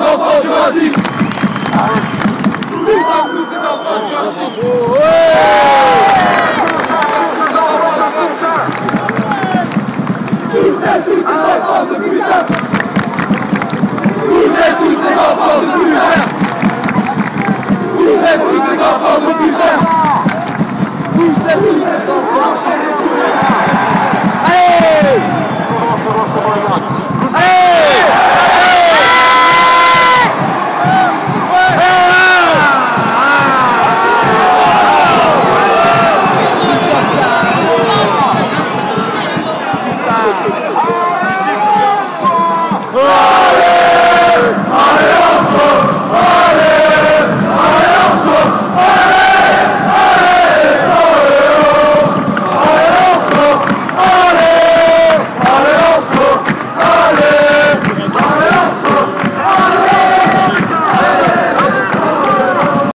des enfants du racisme. Nous sommes tous des enfants du racisme. Vous êtes tous des enfants de putain. Vous êtes tous des enfants de putain. Vous êtes tous des enfants de putain. Vous êtes tous des enfants. Allez!